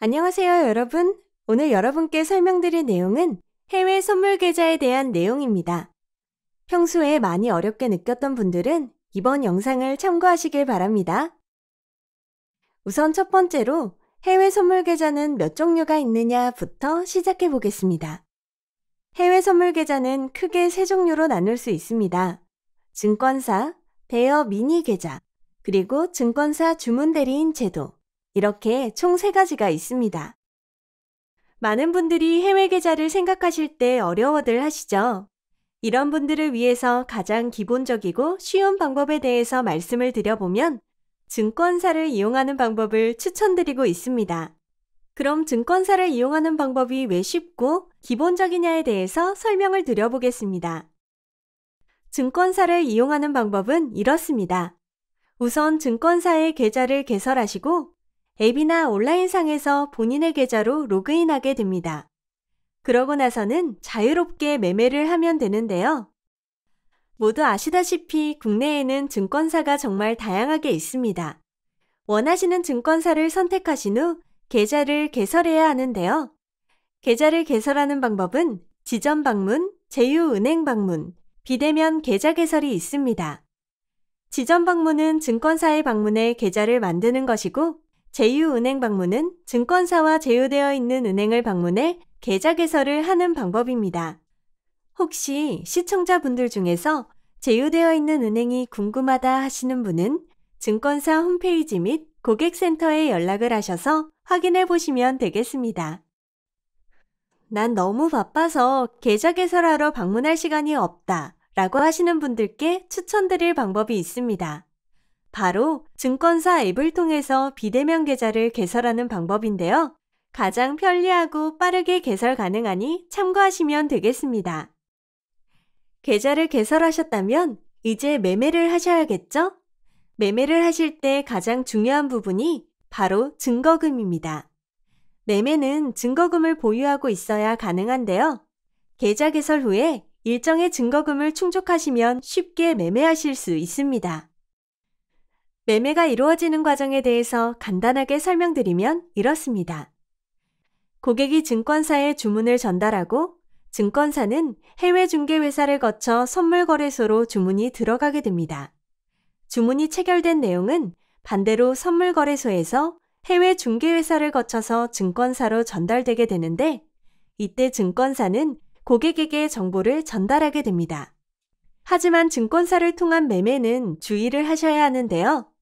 안녕하세요, 여러분. 오늘 여러분께 설명드릴 내용은 해외 선물 계좌에 대한 내용입니다. 평소에 많이 어렵게 느꼈던 분들은 이번 영상을 참고하시길 바랍니다. 우선 첫 번째로 해외 선물 계좌는 몇 종류가 있느냐부터 시작해 보겠습니다. 해외 선물 계좌는 크게 세 종류로 나눌 수 있습니다. 증권사, 대여 미니 계좌, 그리고 증권사 주문 대리인 제도. 이렇게 총 3가지가 있습니다. 많은 분들이 해외 계좌를 생각하실 때 어려워들 하시죠? 이런 분들을 위해서 가장 기본적이고 쉬운 방법에 대해서 말씀을 드려보면 증권사를 이용하는 방법을 추천드리고 있습니다. 그럼 증권사를 이용하는 방법이 왜 쉽고 기본적이냐에 대해서 설명을 드려보겠습니다. 증권사를 이용하는 방법은 이렇습니다. 우선 증권사의 계좌를 개설하시고 앱이나 온라인상에서 본인의 계좌로 로그인하게 됩니다. 그러고 나서는 자유롭게 매매를 하면 되는데요. 모두 아시다시피 국내에는 증권사가 정말 다양하게 있습니다. 원하시는 증권사를 선택하신 후 계좌를 개설해야 하는데요. 계좌를 개설하는 방법은 지점 방문, 제휴은행 방문, 비대면 계좌 개설이 있습니다. 지점 방문은 증권사에 방문해 계좌를 만드는 것이고 제휴은행 방문은 증권사와 제휴되어 있는 은행을 방문해 계좌 개설을 하는 방법입니다. 혹시 시청자분들 중에서 제휴되어 있는 은행이 궁금하다 하시는 분은 증권사 홈페이지 및 고객센터에 연락을 하셔서 확인해 보시면 되겠습니다. 난 너무 바빠서 계좌 개설하러 방문할 시간이 없다 라고 하시는 분들께 추천드릴 방법이 있습니다. 바로 증권사 앱을 통해서 비대면 계좌를 개설하는 방법인데요. 가장 편리하고 빠르게 개설 가능하니 참고하시면 되겠습니다. 계좌를 개설하셨다면 이제 매매를 하셔야겠죠? 매매를 하실 때 가장 중요한 부분이 바로 증거금입니다. 매매는 증거금을 보유하고 있어야 가능한데요. 계좌 개설 후에 일정의 증거금을 충족하시면 쉽게 매매하실 수 있습니다. 매매가 이루어지는 과정에 대해서 간단하게 설명드리면 이렇습니다. 고객이 증권사에 주문을 전달하고 증권사는 해외 중개회사를 거쳐 선물거래소로 주문이 들어가게 됩니다. 주문이 체결된 내용은 반대로 선물거래소에서 해외 중개회사를 거쳐서 증권사로 전달되게 되는데 이때 증권사는 고객에게 정보를 전달하게 됩니다. 하지만 증권사를 통한 매매는 주의를 하셔야 하는데요.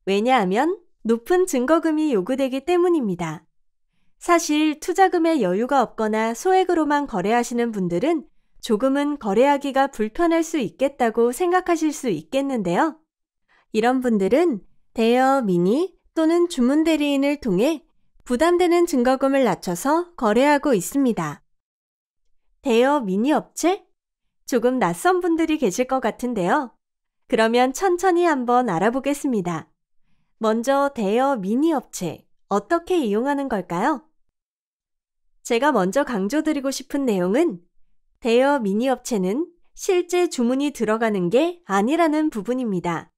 왜냐하면 높은 증거금이 요구되기 때문입니다. 사실 투자금에 여유가 없거나 소액으로만 거래하시는 분들은 조금은 거래하기가 불편할 수 있겠다고 생각하실 수 있겠는데요. 이런 분들은 대여 미니 또는 주문 대리인을 통해 부담되는 증거금을 낮춰서 거래하고 있습니다. 대여 미니 업체? 조금 낯선 분들이 계실 것 같은데요. 그러면 천천히 한번 알아보겠습니다. 먼저 대여 미니 업체, 어떻게 이용하는 걸까요? 제가 먼저 강조드리고 싶은 내용은 대여 미니 업체는 실제 주문이 들어가는 게 아니라는 부분입니다.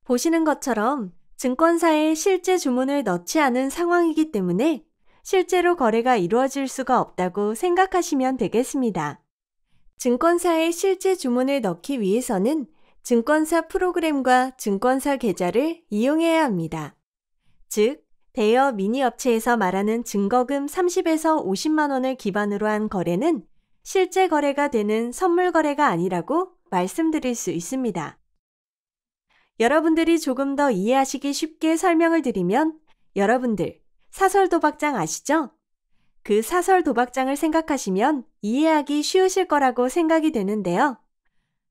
보시는 것처럼 증권사에 실제 주문을 넣지 않은 상황이기 때문에 실제로 거래가 이루어질 수가 없다고 생각하시면 되겠습니다. 증권사에 실제 주문을 넣기 위해서는 증권사 프로그램과 증권사 계좌를 이용해야 합니다. 즉, 대여 미니 업체에서 말하는 증거금 30에서 50만 원을 기반으로 한 거래는 실제 거래가 되는 선물 거래가 아니라고 말씀드릴 수 있습니다. 여러분들이 조금 더 이해하시기 쉽게 설명을 드리면 여러분들 사설 도박장 아시죠? 그 사설 도박장을 생각하시면 이해하기 쉬우실 거라고 생각이 되는데요.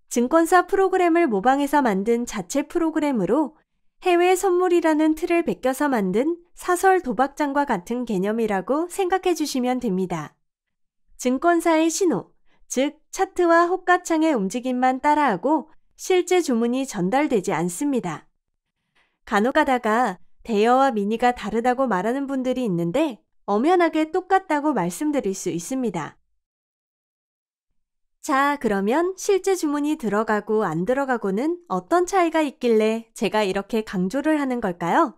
증권사 프로그램을 모방해서 만든 자체 프로그램으로 해외 선물이라는 틀을 베껴서 만든 사설 도박장과 같은 개념이라고 생각해 주시면 됩니다. 증권사의 신호, 즉 차트와 호가창의 움직임만 따라하고 실제 주문이 전달되지 않습니다. 간혹 가다가 대여와 미니가 다르다고 말하는 분들이 있는데 엄연하게 똑같다고 말씀드릴 수 있습니다. 자, 그러면 실제 주문이 들어가고 안 들어가고는 어떤 차이가 있길래 제가 이렇게 강조를 하는 걸까요?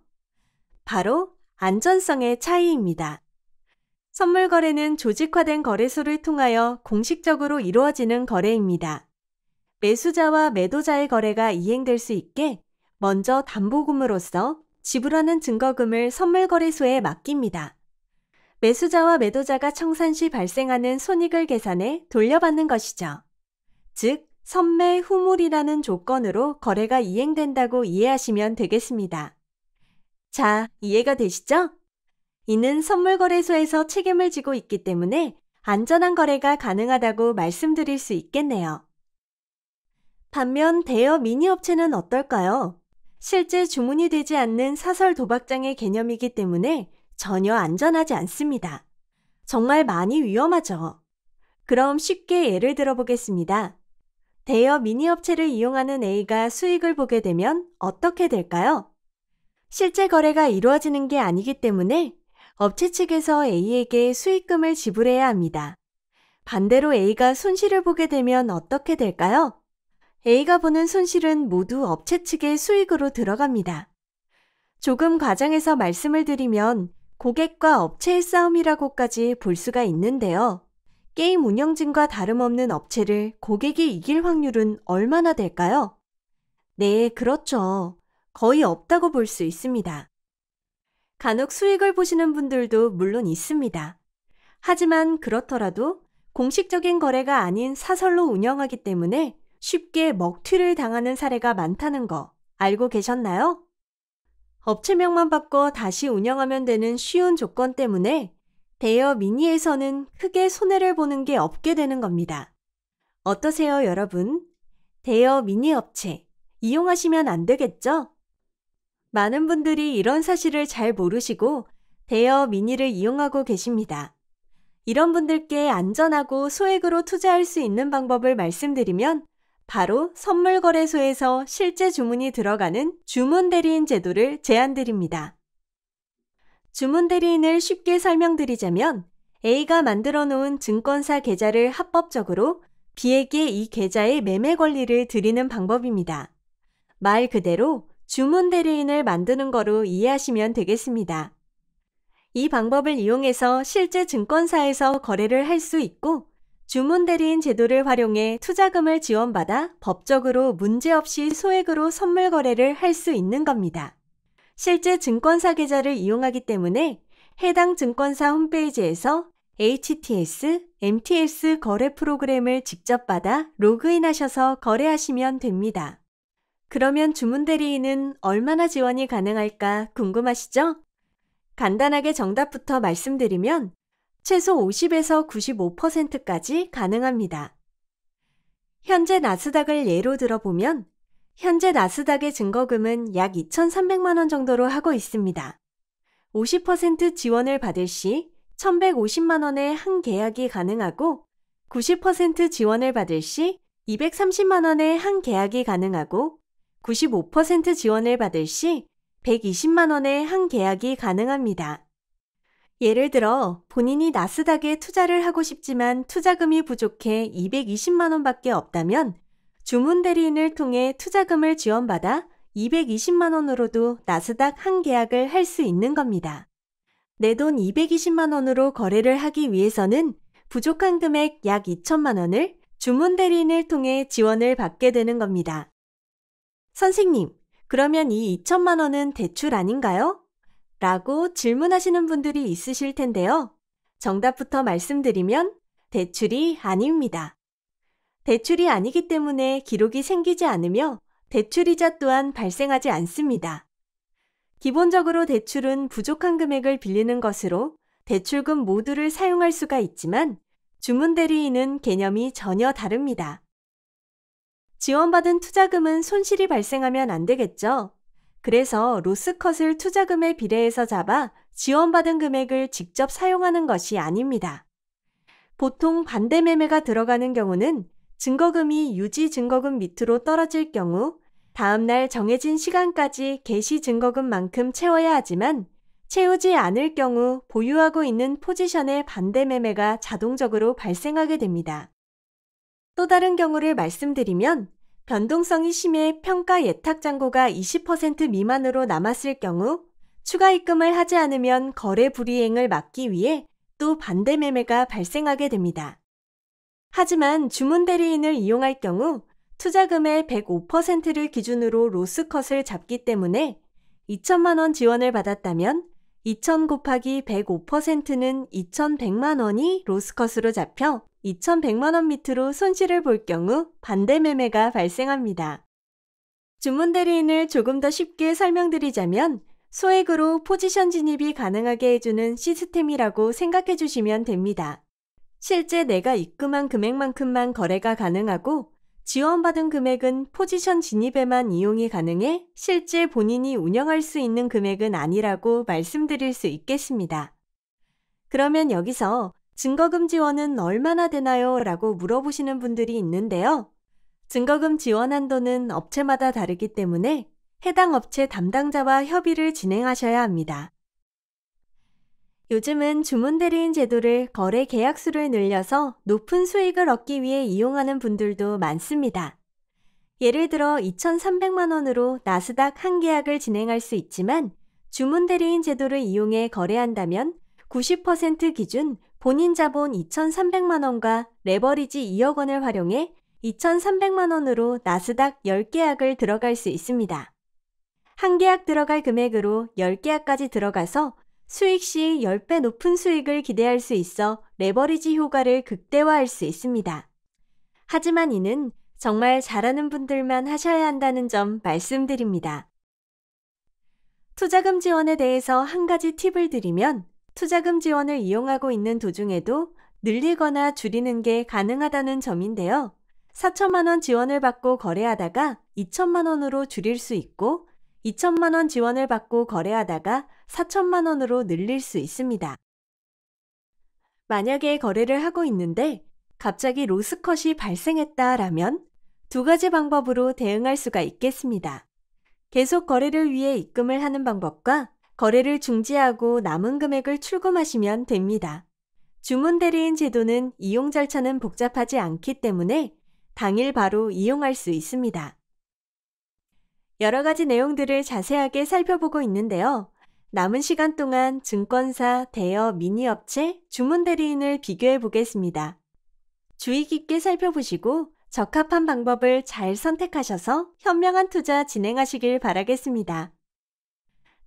바로 안전성의 차이입니다. 선물 거래는 조직화된 거래소를 통하여 공식적으로 이루어지는 거래입니다. 매수자와 매도자의 거래가 이행될 수 있게 먼저 담보금으로서 지불하는 증거금을 선물 거래소에 맡깁니다. 매수자와 매도자가 청산 시 발생하는 손익을 계산해 돌려받는 것이죠. 즉, 선매 후물이라는 조건으로 거래가 이행된다고 이해하시면 되겠습니다. 자, 이해가 되시죠? 이는 선물거래소에서 책임을 지고 있기 때문에 안전한 거래가 가능하다고 말씀드릴 수 있겠네요. 반면 대여 미니업체는 어떨까요? 실제 주문이 되지 않는 사설 도박장의 개념이기 때문에 전혀 안전하지 않습니다. 정말 많이 위험하죠. 그럼 쉽게 예를 들어보겠습니다. 대여 미니업체를 이용하는 A가 수익을 보게 되면 어떻게 될까요? 실제 거래가 이루어지는 게 아니기 때문에 업체 측에서 A에게 수익금을 지불해야 합니다. 반대로 A가 손실을 보게 되면 어떻게 될까요? A가 보는 손실은 모두 업체 측의 수익으로 들어갑니다. 조금 과장해서 말씀을 드리면 고객과 업체의 싸움이라고까지 볼 수가 있는데요. 게임 운영진과 다름없는 업체를 고객이 이길 확률은 얼마나 될까요? 네, 그렇죠. 거의 없다고 볼 수 있습니다. 간혹 수익을 보시는 분들도 물론 있습니다. 하지만 그렇더라도 공식적인 거래가 아닌 사설로 운영하기 때문에 쉽게 먹튀를 당하는 사례가 많다는 거 알고 계셨나요? 업체명만 바꿔 다시 운영하면 되는 쉬운 조건 때문에 대여 미니에서는 크게 손해를 보는 게 없게 되는 겁니다. 어떠세요, 여러분? 대여 미니 업체 이용하시면 안 되겠죠? 많은 분들이 이런 사실을 잘 모르시고 대여 미니를 이용하고 계십니다. 이런 분들께 안전하고 소액으로 투자할 수 있는 방법을 말씀드리면 바로 선물거래소에서 실제 주문이 들어가는 주문대리인 제도를 제안드립니다. 주문대리인을 쉽게 설명드리자면 A가 만들어 놓은 증권사 계좌를 합법적으로 B에게 이 계좌의 매매 권리를 드리는 방법입니다. 말 그대로 주문대리인을 만드는 거로 이해하시면 되겠습니다. 이 방법을 이용해서 실제 증권사에서 거래를 할 수 있고 주문대리인 제도를 활용해 투자금을 지원받아 법적으로 문제없이 소액으로 선물 거래를 할 수 있는 겁니다. 실제 증권사 계좌를 이용하기 때문에 해당 증권사 홈페이지에서 HTS, MTS 거래 프로그램을 직접 받아 로그인하셔서 거래하시면 됩니다. 그러면 주문대리인은 얼마나 지원이 가능할까 궁금하시죠? 간단하게 정답부터 말씀드리면 최소 50에서 95%까지 가능합니다. 현재 나스닥을 예로 들어보면 현재 나스닥의 증거금은 약 2,300만 원 정도로 하고 있습니다. 50% 지원을 받을 시 1,150만 원의 한 계약이 가능하고 90% 지원을 받을 시 230만 원의 한 계약이 가능하고 95% 지원을 받을 시 120만 원의 한 계약이 가능합니다. 예를 들어 본인이 나스닥에 투자를 하고 싶지만 투자금이 부족해 220만 원밖에 없다면 주문대리인을 통해 투자금을 지원받아 220만 원으로도 나스닥 한 계약을 할 수 있는 겁니다. 내 돈 220만 원으로 거래를 하기 위해서는 부족한 금액 약 2천만 원을 주문대리인을 통해 지원을 받게 되는 겁니다. 선생님, 그러면 이 2천만 원은 대출 아닌가요? 라고 질문하시는 분들이 있으실 텐데요. 정답부터 말씀드리면 대출이 아닙니다. 대출이 아니기 때문에 기록이 생기지 않으며 대출이자 또한 발생하지 않습니다. 기본적으로 대출은 부족한 금액을 빌리는 것으로 대출금 모두를 사용할 수가 있지만 주문대리인은 개념이 전혀 다릅니다. 지원받은 투자금은 손실이 발생하면 안 되겠죠. 그래서 로스컷을 투자금에 비례해서 잡아 지원받은 금액을 직접 사용하는 것이 아닙니다. 보통 반대 매매가 들어가는 경우는 증거금이 유지 증거금 밑으로 떨어질 경우 다음날 정해진 시간까지 개시 증거금만큼 채워야 하지만 채우지 않을 경우 보유하고 있는 포지션의 반대 매매가 자동적으로 발생하게 됩니다. 또 다른 경우를 말씀드리면 변동성이 심해 평가 예탁 잔고가 20% 미만으로 남았을 경우 추가 입금을 하지 않으면 거래 불이행을 막기 위해 또 반대 매매가 발생하게 됩니다. 하지만 주문 대리인을 이용할 경우 투자금의 105%를 기준으로 로스컷을 잡기 때문에 2천만 원 지원을 받았다면 2,000 곱하기 105%는 2,100만 원이 로스컷으로 잡혀 2,100만 원 밑으로 손실을 볼 경우 반대 매매가 발생합니다. 주문 대리인을 조금 더 쉽게 설명드리자면 소액으로 포지션 진입이 가능하게 해주는 시스템이라고 생각해 주시면 됩니다. 실제 내가 입금한 금액만큼만 거래가 가능하고 지원받은 금액은 포지션 진입에만 이용이 가능해 실제 본인이 운영할 수 있는 금액은 아니라고 말씀드릴 수 있겠습니다. 그러면 여기서 증거금 지원은 얼마나 되나요? 라고 물어보시는 분들이 있는데요. 증거금 지원 한도는 업체마다 다르기 때문에 해당 업체 담당자와 협의를 진행하셔야 합니다. 요즘은 주문 대리인 제도를 거래 계약수를 늘려서 높은 수익을 얻기 위해 이용하는 분들도 많습니다. 예를 들어 2,300만 원으로 나스닥 한 계약을 진행할 수 있지만 주문 대리인 제도를 이용해 거래한다면 90% 기준 본인 자본 2,300만 원과 레버리지 2억 원을 활용해 2,300만 원으로 나스닥 10계약을 들어갈 수 있습니다. 한 계약 들어갈 금액으로 10계약까지 들어가서 수익 시 10배 높은 수익을 기대할 수 있어 레버리지 효과를 극대화할 수 있습니다. 하지만 이는 정말 잘하는 분들만 하셔야 한다는 점 말씀드립니다. 투자금 지원에 대해서 한 가지 팁을 드리면 투자금 지원을 이용하고 있는 도중에도 늘리거나 줄이는 게 가능하다는 점인데요. 4천만 원 지원을 받고 거래하다가 2천만 원으로 줄일 수 있고 2천만 원 지원을 받고 거래하다가 4천만 원으로 늘릴 수 있습니다. 만약에 거래를 하고 있는데 갑자기 로스컷이 발생했다라면 두 가지 방법으로 대응할 수가 있겠습니다. 계속 거래를 위해 입금을 하는 방법과 거래를 중지하고 남은 금액을 출금하시면 됩니다. 주문 대리인 제도는 이용 절차는 복잡하지 않기 때문에 당일 바로 이용할 수 있습니다. 여러 가지 내용들을 자세하게 살펴보고 있는데요. 남은 시간 동안 증권사, 대여, 미니업체, 주문 대리인을 비교해 보겠습니다. 주의 깊게 살펴보시고 적합한 방법을 잘 선택하셔서 현명한 투자 진행하시길 바라겠습니다.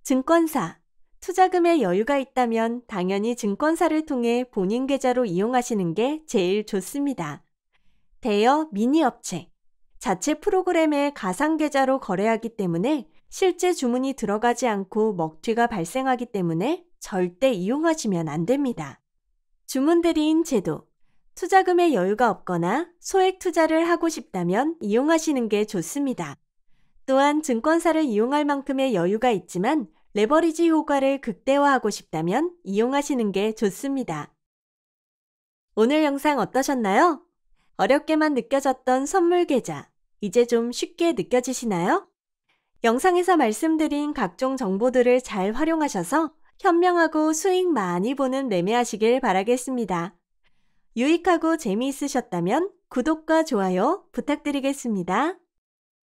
증권사, 투자금에 여유가 있다면 당연히 증권사를 통해 본인 계좌로 이용하시는 게 제일 좋습니다. 대여, 미니업체, 자체 프로그램의 가상 계좌로 거래하기 때문에 실제 주문이 들어가지 않고 먹튀가 발생하기 때문에 절대 이용하시면 안 됩니다. 주문 대리인 제도, 투자금에 여유가 없거나 소액 투자를 하고 싶다면 이용하시는 게 좋습니다. 또한 증권사를 이용할 만큼의 여유가 있지만 레버리지 효과를 극대화하고 싶다면 이용하시는 게 좋습니다. 오늘 영상 어떠셨나요? 어렵게만 느껴졌던 선물 계좌, 이제 좀 쉽게 느껴지시나요? 영상에서 말씀드린 각종 정보들을 잘 활용하셔서 현명하고 수익 많이 보는 매매하시길 바라겠습니다. 유익하고 재미있으셨다면 구독과 좋아요 부탁드리겠습니다.